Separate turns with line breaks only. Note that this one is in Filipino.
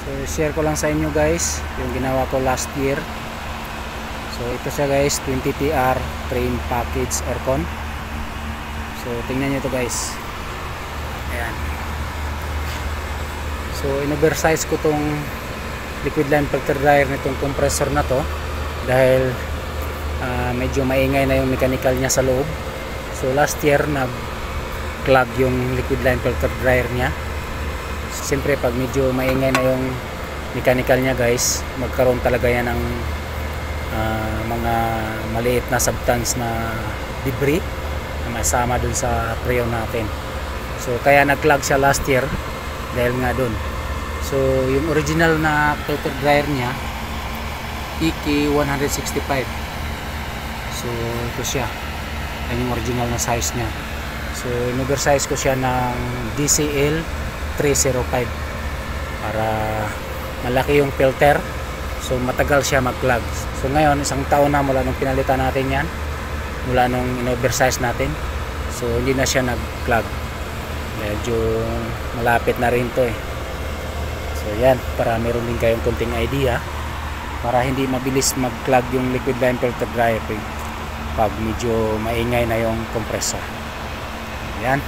So share ko lang sa inyo guys yung ginawa ko last year. So ito siya guys, 20TR Train Package Aircon. So tingnan nyo to guys. Ayan. So in-oversize ko tong liquid line filter dryer nitong compressor na to dahil medyo maingay na yung mechanical niya sa loob. So last year nag-clog yung liquid line filter dryer niya. Siyempre pag medyo maingay na yung mechanical niya guys, magkaroon talaga yan ng mga maliit na substance na debris na masama dun sa preon natin. So kaya nag-clog siya last year dahil nga dun. So yung original na filter dryer niya EK165. So ito siya, yan yung original na size niya. So in-oversize ko siya ng DCL 305 para malaki yung filter, so matagal siya mag-clog. So ngayon isang taon na mula nung pinalitan natin yan, mula nung in-oversize natin, so hindi na siya nag-clog. Medyo malapit na rin to eh. So yan, para meron din kayong konting idea para hindi mabilis mag-clog yung liquid line filter dryer pag medyo maingay na yung compressor. Yan.